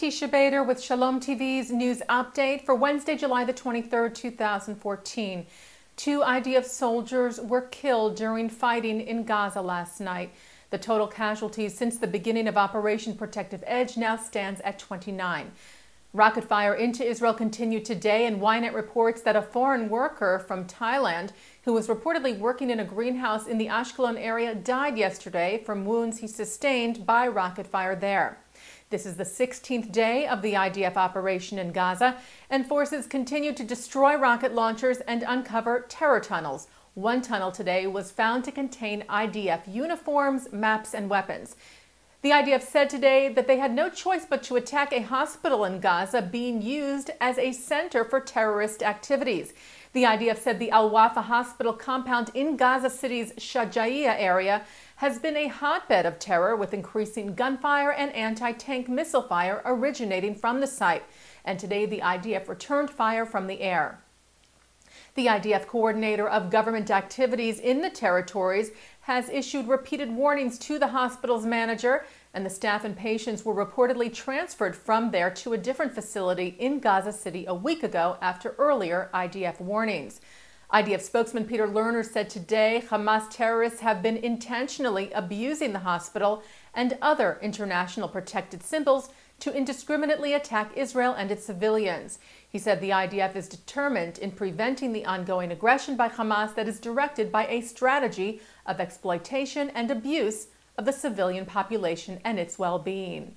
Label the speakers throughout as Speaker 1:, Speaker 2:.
Speaker 1: I'm Teisha Bader with Shalom TV's news update for Wednesday, July the 23rd, 2014. 2 IDF soldiers were killed during fighting in Gaza last night. The total casualties since the beginning of Operation Protective Edge now stands at 29. Rocket fire into Israel continued today, and Ynet reports that a foreign worker from Thailand who was reportedly working in a greenhouse in the Ashkelon area died yesterday from wounds he sustained by rocket fire there. This is the 16th day of the IDF operation in Gaza, and forces continue to destroy rocket launchers and uncover terror tunnels. One tunnel today was found to contain IDF uniforms, maps, and weapons. The IDF said today that they had no choice but to attack a hospital in Gaza being used as a center for terrorist activities. The IDF said the Al-Wafa hospital compound in Gaza City's Shajaiya area has been a hotbed of terror, with increasing gunfire and anti-tank missile fire originating from the site. And today the IDF returned fire from the air. The IDF coordinator of government activities in the territories has issued repeated warnings to the hospital's manager, and the staff and patients were reportedly transferred from there to a different facility in Gaza City a week ago after earlier IDF warnings. IDF spokesman Peter Lerner said today Hamas terrorists have been intentionally abusing the hospital and other international protected symbols to indiscriminately attack Israel and its civilians. He said the IDF is determined in preventing the ongoing aggression by Hamas that is directed by a strategy of exploitation and abuse of the civilian population and its well-being.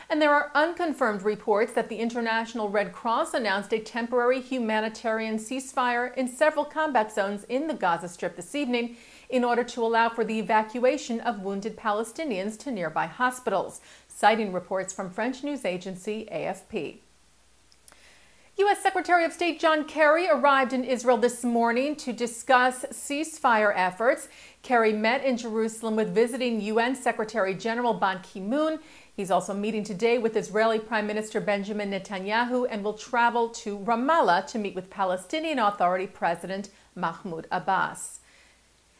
Speaker 1: And there are unconfirmed reports that the International Red Cross announced a temporary humanitarian ceasefire in several combat zones in the Gaza Strip this evening in order to allow for the evacuation of wounded Palestinians to nearby hospitals, citing reports from French news agency AFP. U.S. Secretary of State John Kerry arrived in Israel this morning to discuss ceasefire efforts. Kerry met in Jerusalem with visiting UN Secretary General Ban Ki-moon. He's also meeting today with Israeli Prime Minister Benjamin Netanyahu and will travel to Ramallah to meet with Palestinian Authority President Mahmoud Abbas.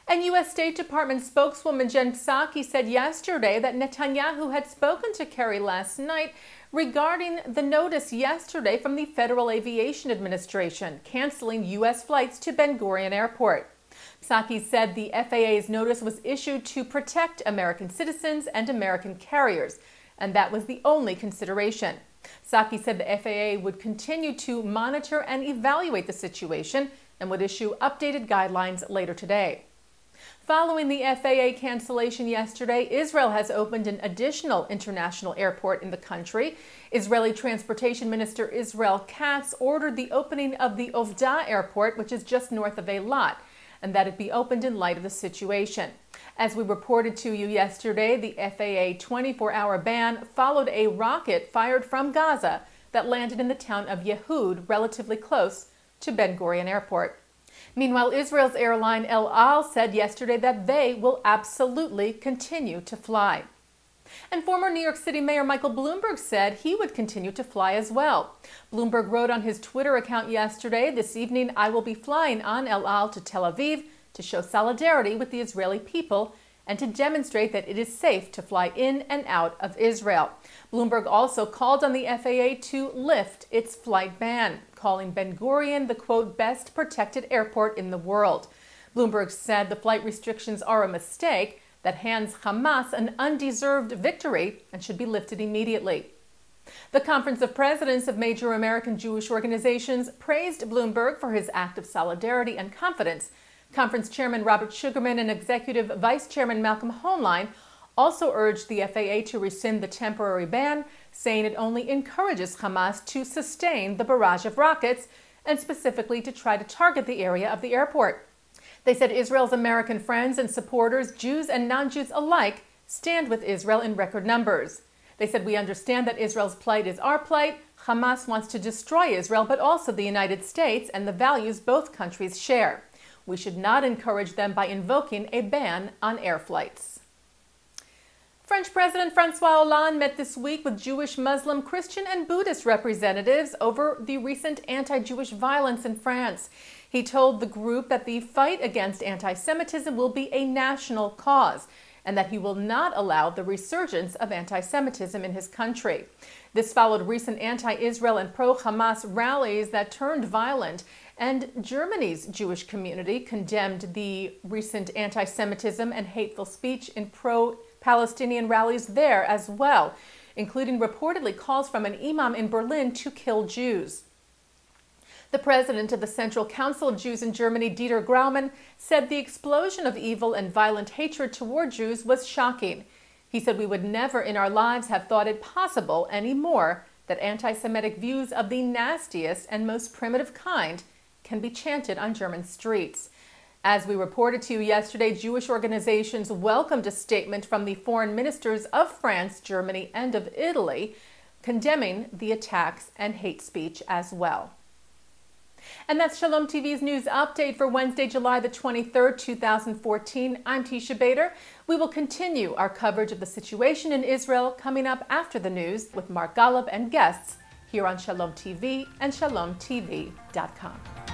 Speaker 1: And U.S. State Department spokeswoman Jen Psaki said yesterday that Netanyahu had spoken to Kerry last night regarding the notice yesterday from the Federal Aviation Administration canceling U.S. flights to Ben Gurion Airport. Psaki said the FAA's notice was issued to protect American citizens and American carriers, and that was the only consideration. Psaki said the FAA would continue to monitor and evaluate the situation and would issue updated guidelines later today. Following the FAA cancellation yesterday, Israel has opened an additional international airport in the country. Israeli Transportation Minister Israel Katz ordered the opening of the Ovda Airport, which is just north of Eilat, and that it be opened in light of the situation. As we reported to you yesterday, the FAA 24-hour ban followed a rocket fired from Gaza that landed in the town of Yehud, relatively close to Ben Gurion Airport. Meanwhile, Israel's airline El Al said yesterday that they will absolutely continue to fly. And former New York City Mayor Michael Bloomberg said he would continue to fly as well. Bloomberg wrote on his Twitter account yesterday, "This evening I will be flying on El Al to Tel Aviv to show solidarity with the Israeli people and to demonstrate that it is safe to fly in and out of Israel." Bloomberg also called on the FAA to lift its flight ban, calling Ben Gurion the, quote, best protected airport in the world. Bloomberg said the flight restrictions are a mistake that hands Hamas an undeserved victory and should be lifted immediately. The Conference of Presidents of major American Jewish organizations praised Bloomberg for his act of solidarity and confidence. Conference Chairman Robert Sugarman and Executive Vice Chairman Malcolm Hoenlein also urged the FAA to rescind the temporary ban, saying it only encourages Hamas to sustain the barrage of rockets and specifically to try to target the area of the airport. They said Israel's American friends and supporters, Jews and non-Jews alike, stand with Israel in record numbers. They said, "We understand that Israel's plight is our plight. Hamas wants to destroy Israel, but also the United States and the values both countries share. We should not encourage them by invoking a ban on air flights." French President François Hollande met this week with Jewish, Muslim, Christian, and Buddhist representatives over the recent anti-Jewish violence in France. He told the group that the fight against anti-Semitism will be a national cause and that he will not allow the resurgence of anti-Semitism in his country. This followed recent anti-Israel and pro-Hamas rallies that turned violent, and Germany's Jewish community condemned the recent anti-Semitism and hateful speech in pro-Palestinian rallies there as well, including reportedly calls from an imam in Berlin to kill Jews. The president of the Central Council of Jews in Germany, Dieter Graumann, said the explosion of evil and violent hatred toward Jews was shocking. He said we would never in our lives have thought it possible anymore that anti-Semitic views of the nastiest and most primitive kind can be chanted on German streets. As we reported to you yesterday, Jewish organizations welcomed a statement from the foreign ministers of France, Germany, and of Italy, condemning the attacks and hate speech as well. And that's Shalom TV's news update for Wednesday, July the 23rd, 2014. I'm Teisha Bader. We will continue our coverage of the situation in Israel coming up after the news with Mark Golub and guests here on Shalom TV and ShalomTV.com.